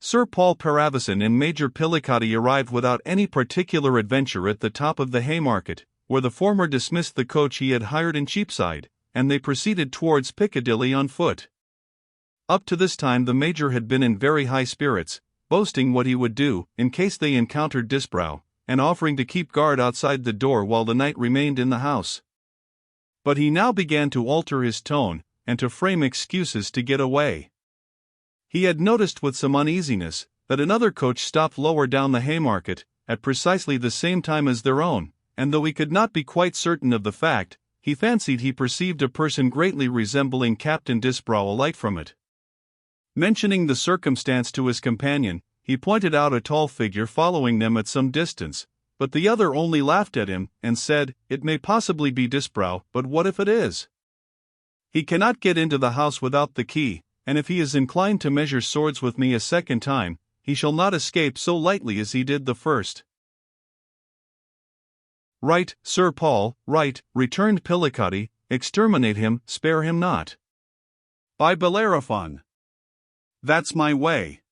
Sir Paul Paravicin and Major Pillicati arrived without any particular adventure at the top of the Haymarket, where the former dismissed the coach he had hired in Cheapside, and they proceeded towards Piccadilly on foot. Up to this time the Major had been in very high spirits, boasting what he would do, in case they encountered Disbrowe, and offering to keep guard outside the door while the knight remained in the house. But he now began to alter his tone, and to frame excuses to get away. He had noticed with some uneasiness that another coach stopped lower down the Haymarket, at precisely the same time as their own, and though he could not be quite certain of the fact, he fancied he perceived a person greatly resembling Captain Disbrowe alight from it. Mentioning the circumstance to his companion, he pointed out a tall figure following them at some distance, but the other only laughed at him, and said, "It may possibly be Disbrowe, but what if it is? He cannot get into the house without the key, and if he is inclined to measure swords with me a second time, he shall not escape so lightly as he did the first." "Right, Sir Paul, right," returned Pillicati, "exterminate him, spare him not. By Bellerophon! That's my way.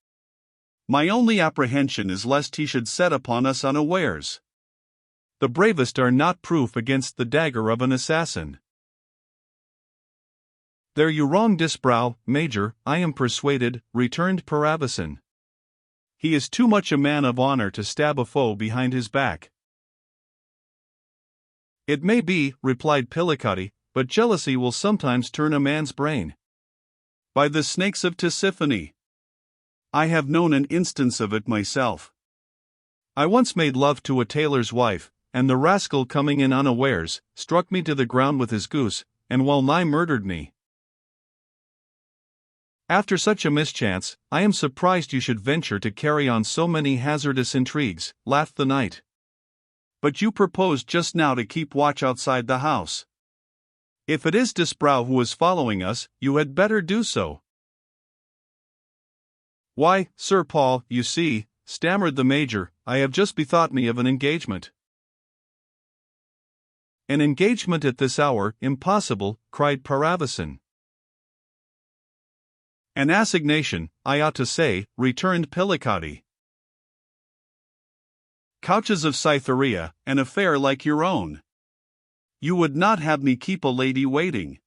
My only apprehension is lest he should set upon us unawares. The bravest are not proof against the dagger of an assassin." "There you wrong Disbrowe, Major, I am persuaded," returned Paravicin. "He is too much a man of honor to stab a foe behind his back." "It may be," replied Pillicati, "but jealousy will sometimes turn a man's brain." "By the snakes of Tisiphone! I have known an instance of it myself. I once made love to a tailor's wife, and the rascal coming in unawares, struck me to the ground with his goose, and well nigh murdered me. After such a mischance, I am surprised you should venture to carry on so many hazardous intrigues," laughed the knight. "But you proposed just now to keep watch outside the house. If it is Disbrowe who is following us, you had better do so." "Why, Sir Paul, you see," stammered the Major, "I have just bethought me of an engagement." "An engagement at this hour, impossible," cried Paravicin. "An assignation, I ought to say," returned Pillicati. "Couches of Cytherea, an affair like your own. You would not have me keep a lady waiting."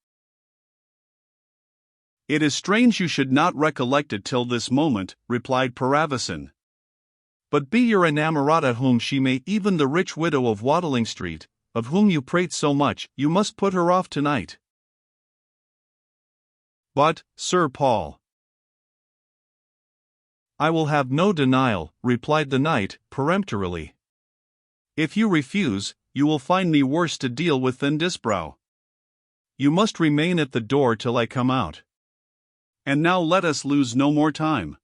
"It is strange you should not recollect it till this moment," replied Paravicin. "But be your inamorata whom she may, even the rich widow of Watling Street, of whom you prate so much, you must put her off tonight." "But, Sir Paul—" "I will have no denial," replied the knight, peremptorily. "If you refuse, you will find me worse to deal with than Disbrowe. You must remain at the door till I come out. And now let us lose no more time.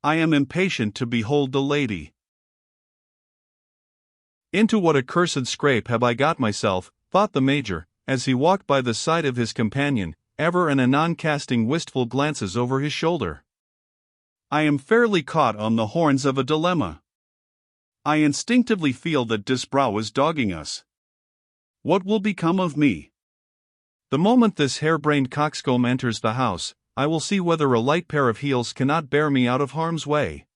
I am impatient to behold the lady." "Into what accursed scrape have I got myself?" thought the Major, as he walked by the side of his companion, ever and anon casting wistful glances over his shoulder. "I am fairly caught on the horns of a dilemma. I instinctively feel that Disbrowe is dogging us. What will become of me? The moment this harebrained coxcomb enters the house, I will see whether a light pair of heels cannot bear me out of harm's way."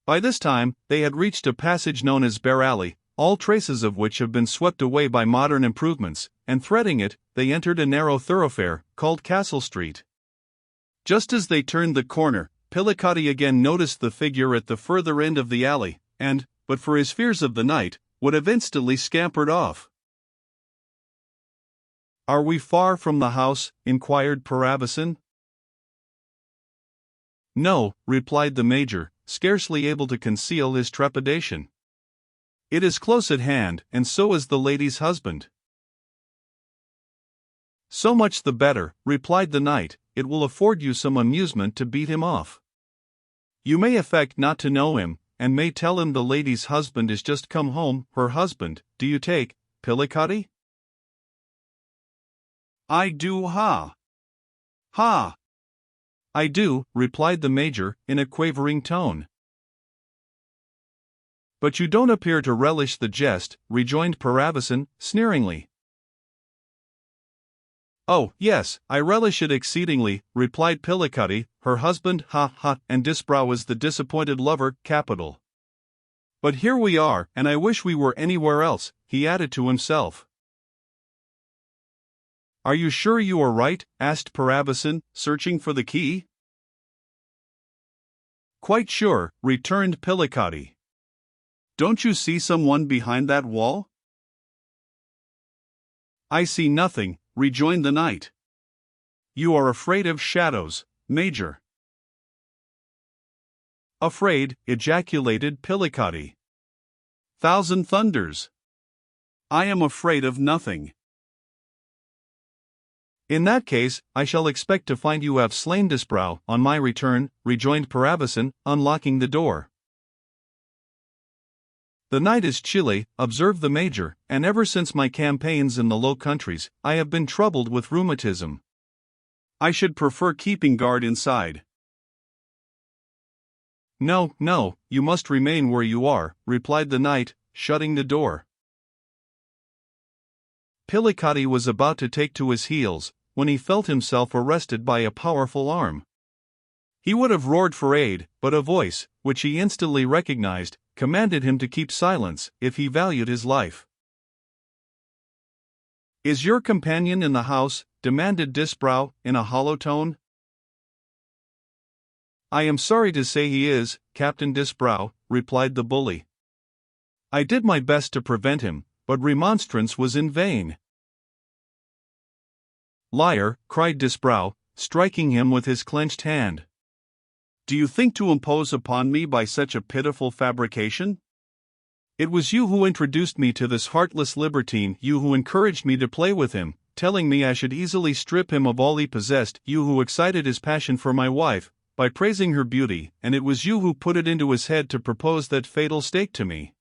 By this time, they had reached a passage known as Bear Alley, all traces of which have been swept away by modern improvements, and threading it, they entered a narrow thoroughfare, called Castle Street. Just as they turned the corner, Pillicati again noticed the figure at the further end of the alley, and, but for his fears of the night, would have instantly scampered off. "Are we far from the house?" inquired Paravicin. "No," replied the Major, scarcely able to conceal his trepidation. "It is close at hand, and so is the lady's husband." "So much the better," replied the knight, "it will afford you some amusement to beat him off. You may affect not to know him, and may tell him the lady's husband is just come home, her husband, do you take, Pillicati?" "I do, ha! Ha!" "I do," replied the Major, in a quavering tone. "But you don't appear to relish the jest," rejoined Paravicin, sneeringly. "Oh, yes, I relish it exceedingly," replied Pillicuddy, her husband, and Disbrow is the disappointed lover, capital. "But here we are, and I wish we were anywhere else," he added to himself. "Are you sure you are right?" asked Paravicin, searching for the key. "Quite sure," returned Pillicuddy. "Don't you see someone behind that wall?" "I see nothing," rejoined the knight. "You are afraid of shadows, Major." "Afraid," ejaculated Pillicuddy. "Thousand thunders! I am afraid of nothing." "In that case, I shall expect to find you have slain Disbrow on my return," rejoined Paravicin, unlocking the door. "The night is chilly," observed the Major, "and ever since my campaigns in the Low Countries, I have been troubled with rheumatism. I should prefer keeping guard inside." No, you must remain where you are," replied the knight, shutting the door. Pillicuddy was about to take to his heels, when he felt himself arrested by a powerful arm. He would have roared for aid, but a voice, which he instantly recognized, commanded him to keep silence, if he valued his life. "Is your companion in the house?" demanded Disbrow, in a hollow tone. "I am sorry to say he is, Captain Disbrow," replied the bully. "I did my best to prevent him, but remonstrance was in vain." "Liar!" cried Disbrow, striking him with his clenched hand. "Do you think to impose upon me by such a pitiful fabrication? It was you who introduced me to this heartless libertine, you who encouraged me to play with him, telling me I should easily strip him of all he possessed, you who excited his passion for my wife, by praising her beauty, and it was you who put it into his head to propose that fatal stake to me."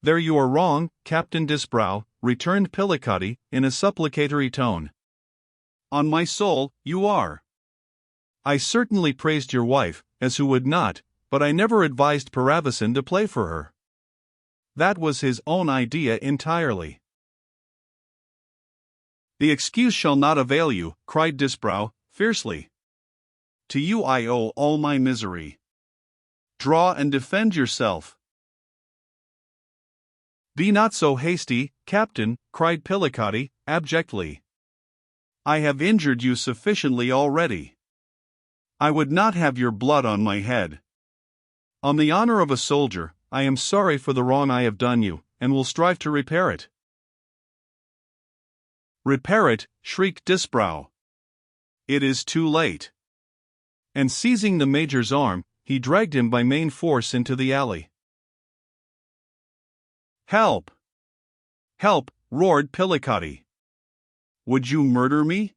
"There you are wrong, Captain Disbrow," returned Pillicuddy, in a supplicatory tone. "On my soul, you are. I certainly praised your wife, as who would not, but I never advised Paravicin to play for her. That was his own idea entirely." "The excuse shall not avail you," cried Disbrow, fiercely. "To you I owe all my misery. Draw and defend yourself." "Be not so hasty, Captain," cried Pillicuddy, abjectly. "I have injured you sufficiently already. I would not have your blood on my head. On the honor of a soldier, I am sorry for the wrong I have done you, and will strive to repair it." "Repair it!" shrieked Disbrow. "It is too late." And seizing the Major's arm, he dragged him by main force into the alley. "Help! Help!" roared Pillicuddy. "Would you murder me?"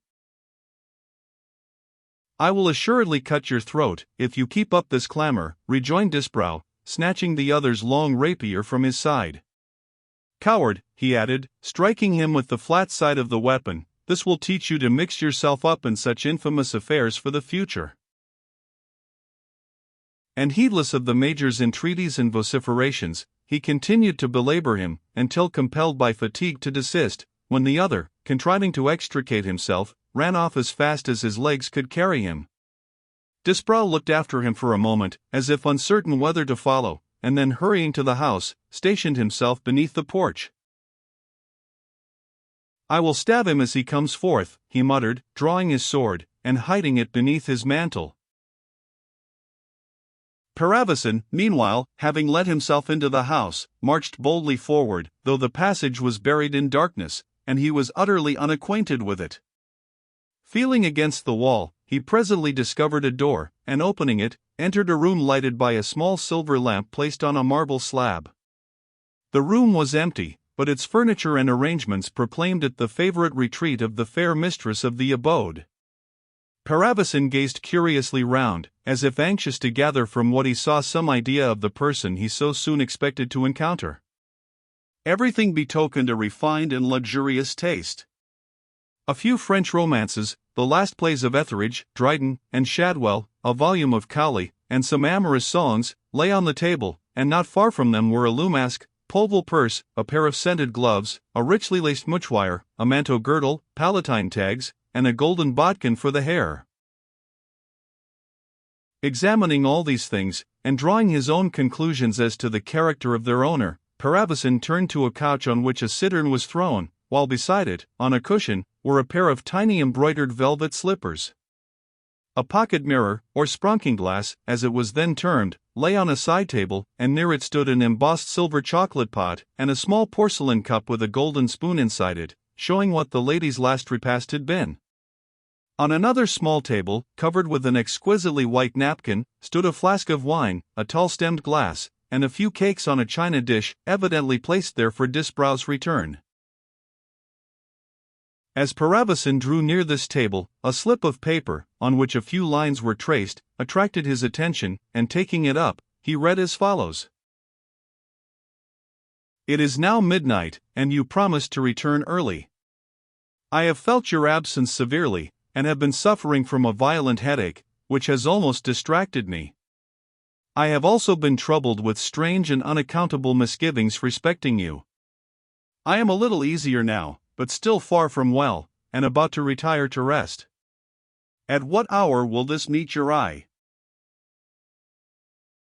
"I will assuredly cut your throat, if you keep up this clamor," rejoined Disbrow, snatching the other's long rapier from his side. "Coward," he added, striking him with the flat side of the weapon, "this will teach you to mix yourself up in such infamous affairs for the future." And heedless of the Major's entreaties and vociferations, he continued to belabor him, until compelled by fatigue to desist, when the other, contriving to extricate himself, ran off as fast as his legs could carry him. Disbrow looked after him for a moment, as if uncertain whether to follow, and then hurrying to the house, stationed himself beneath the porch. "I will stab him as he comes forth," he muttered, drawing his sword, and hiding it beneath his mantle. Paravicin, meanwhile, having let himself into the house, marched boldly forward, though the passage was buried in darkness, and he was utterly unacquainted with it. Feeling against the wall, he presently discovered a door, and opening it, entered a room lighted by a small silver lamp placed on a marble slab. The room was empty, but its furniture and arrangements proclaimed it the favorite retreat of the fair mistress of the abode. Paravicin gazed curiously round, as if anxious to gather from what he saw some idea of the person he so soon expected to encounter. Everything betokened a refined and luxurious taste. A few French romances, the last plays of Etheridge, Dryden, and Shadwell, a volume of Cowley, and some amorous songs, lay on the table, and not far from them were a Lumasque, polval purse, a pair of scented gloves, a richly laced mouchoir, a manteau girdle, palatine tags, and a golden bodkin for the hair. Examining all these things, and drawing his own conclusions as to the character of their owner, Paravicin turned to a couch on which a cittern was thrown, while beside it, on a cushion, were a pair of tiny embroidered velvet slippers. A pocket mirror, or sprunking glass, as it was then termed, lay on a side table, and near it stood an embossed silver chocolate pot, and a small porcelain cup with a golden spoon inside it, showing what the lady's last repast had been. On another small table, covered with an exquisitely white napkin, stood a flask of wine, a tall-stemmed glass, and a few cakes on a china dish, evidently placed there for Disbrow's return. As Paravicin drew near this table, a slip of paper, on which a few lines were traced, attracted his attention, and taking it up, he read as follows: "It is now midnight, and you promised to return early. I have felt your absence severely, and have been suffering from a violent headache, which has almost distracted me. I have also been troubled with strange and unaccountable misgivings respecting you. I am a little easier now, but still far from well, and about to retire to rest. At what hour will this meet your eye?